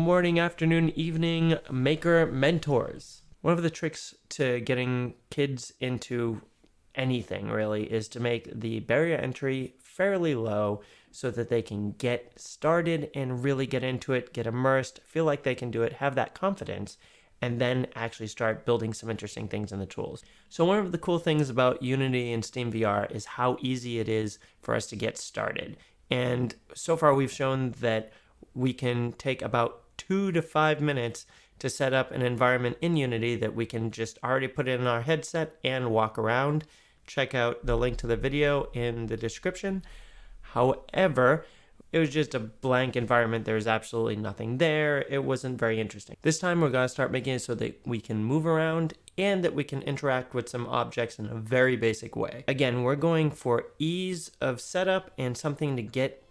morning, afternoon, evening, maker mentors. One of the tricks to getting kids into anything really is to make the barrier entry fairly low so that they can get started and really get into it, get immersed, feel like they can do it, have that confidence, and then actually start building some interesting things in the tools. So one of the cool things about Unity and SteamVR is how easy it is for us to get started. And so far we've shown that we can take about 2 to 5 minutes to set up an environment in Unity that we can just already put in our headset and walk around. Check out the link to the video in the description. However, it was just a blank environment. There's absolutely nothing there. It wasn't very interesting. This time we're going to start making it so that we can move around and that we can interact with some objects in a very basic way. Again, we're going for ease of setup and something to get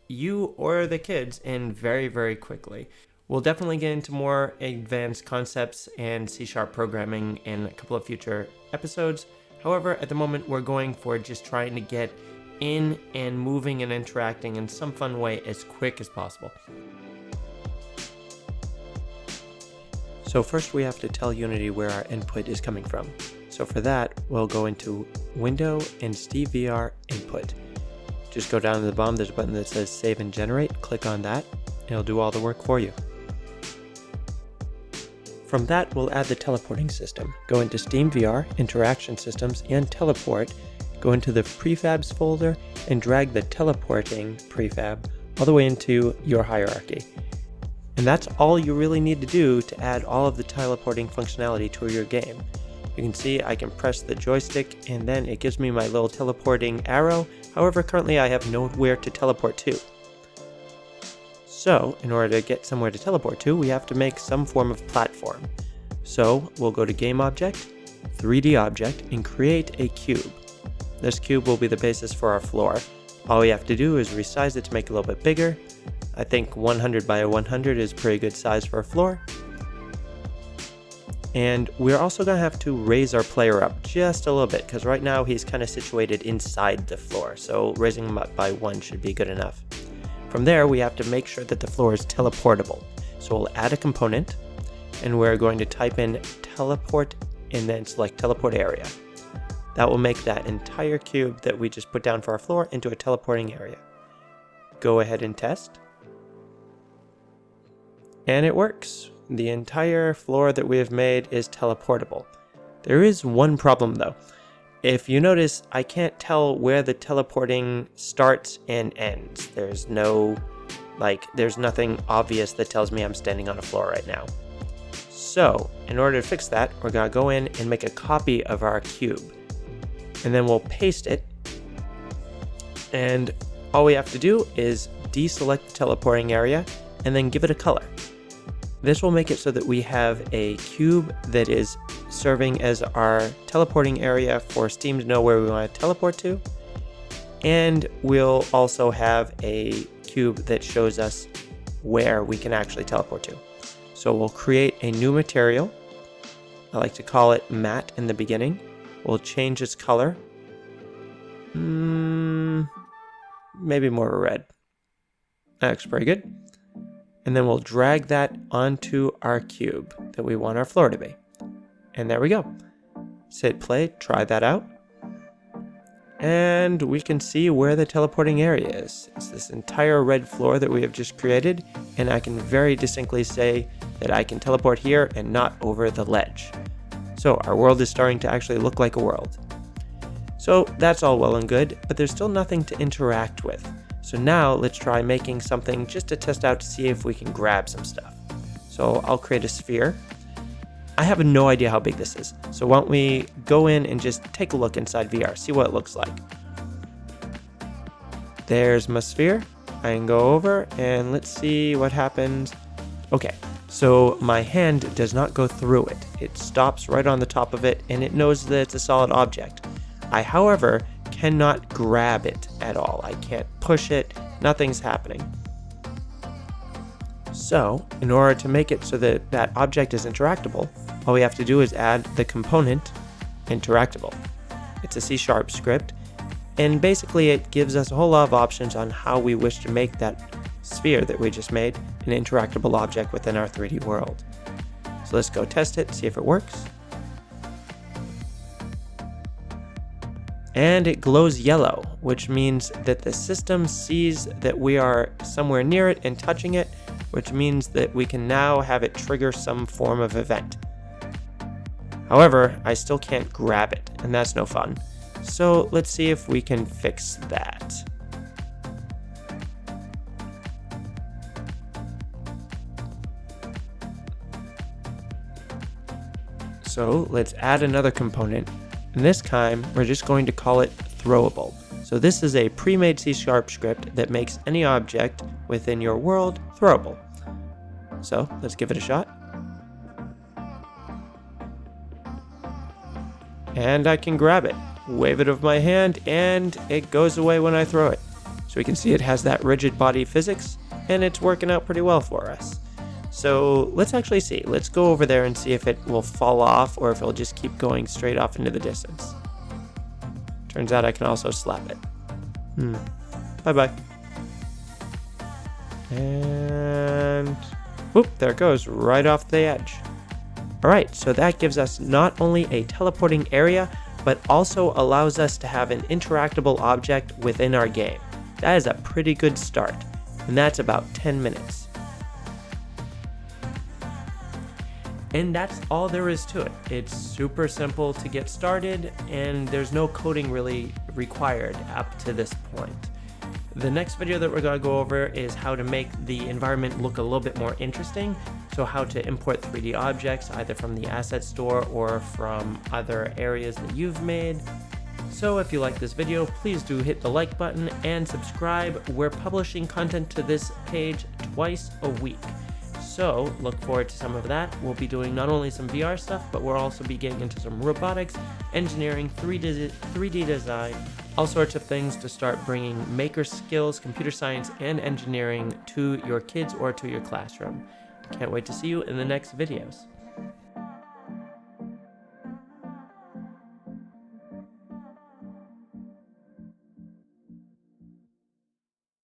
you or the kids in very, very quickly. We'll definitely get into more advanced concepts and C# programming in a couple of future episodes. However, at the moment, we're going for just trying to get in and moving and interacting in some fun way as quick as possible. So first we have to tell Unity where our input is coming from. So for that, we'll go into Window and SteamVR Input. Just go down to the bottom, there's a button that says Save and Generate. Click on that, and it'll do all the work for you. From that, we'll add the teleporting system. Go into SteamVR, Interaction Systems, and Teleport. Go into the Prefabs folder and drag the teleporting prefab all the way into your hierarchy. And that's all you really need to do to add all of the teleporting functionality to your game. You can see I can press the joystick and then it gives me my little teleporting arrow. However, currently I have nowhere to teleport to. So, in order to get somewhere to teleport to, we have to make some form of platform. So, we'll go to Game Object, 3D Object, and create a cube. This cube will be the basis for our floor. All we have to do is resize it to make it a little bit bigger. I think 100 by 100 is a pretty good size for a floor. And we're also going to have to raise our player up just a little bit, because right now he's kind of situated inside the floor, so raising him up by 1 should be good enough. From there, we have to make sure that the floor is teleportable. So we'll add a component, and we're going to type in teleport and then select teleport area. That will make that entire cube that we just put down for our floor into a teleporting area. Go ahead and test. And it works. The entire floor that we have made is teleportable. There is one problem though. If you notice, I can't tell where the teleporting starts and ends. There's nothing obvious that tells me I'm standing on a floor right now. So, in order to fix that, we're going to go in and make a copy of our cube. And then we'll paste it. And all we have to do is deselect the teleporting area and then give it a color. This will make it so that we have a cube that is serving as our teleporting area for Steam to know where we want to teleport to. And we'll also have a cube that shows us where we can actually teleport to. So we'll create a new material. I like to call it matte in the beginning. We'll change its color. Maybe more red. That looks pretty good. And then we'll drag that onto our cube that we want our floor to be. And there we go. Hit play, try that out. And we can see where the teleporting area is. It's this entire red floor that we have just created. And I can very distinctly say that I can teleport here and not over the ledge. So our world is starting to actually look like a world. So that's all well and good, but there's still nothing to interact with. So now let's try making something just to test out to see if we can grab some stuff. So I'll create a sphere. I have no idea how big this is. So why don't we go in and just take a look inside VR, see what it looks like. There's my sphere. I can go over and let's see what happens. Okay. So my hand does not go through it. It stops right on the top of it and it knows that it's a solid object. I, however, cannot grab it at all. I can't push it. Nothing's happening. So in order to make it so that that object is interactable, all we have to do is add the component interactable. It's a C# script, and basically it gives us a whole lot of options on how we wish to make that sphere that we just made an interactable object within our 3D world. So let's go test it, see if it works. And it glows yellow, which means that the system sees that we are somewhere near it and touching it, which means that we can now have it trigger some form of event. However, I still can't grab it, and that's no fun. So let's see if we can fix that. So let's add another component, and this time we're just going to call it throwable. So this is a pre-made C# script that makes any object within your world throwable. So let's give it a shot. And I can grab it, wave it with my hand, and it goes away when I throw it. So we can see it has that rigid body physics, and it's working out pretty well for us. So let's actually see. Let's go over there and see if it will fall off or if it'll just keep going straight off into the distance. Turns out I can also slap it. Bye-bye. And whoop, there it goes, right off the edge. Alright, so that gives us not only a teleporting area, but also allows us to have an interactable object within our game. That is a pretty good start, and that's about 10 minutes. And that's all there is to it. It's super simple to get started, and there's no coding really required up to this point. The next video that we're going to go over is how to make the environment look a little bit more interesting. So how to import 3D objects either from the asset store or from other areas that you've made. So if you like this video, please do hit the like button and subscribe. We're publishing content to this page twice a week. So look forward to some of that. We'll be doing not only some VR stuff, but we'll also be getting into some robotics, engineering, 3D design, all sorts of things to start bringing maker skills, computer science, and engineering to your kids or to your classroom. Can't wait to see you in the next videos.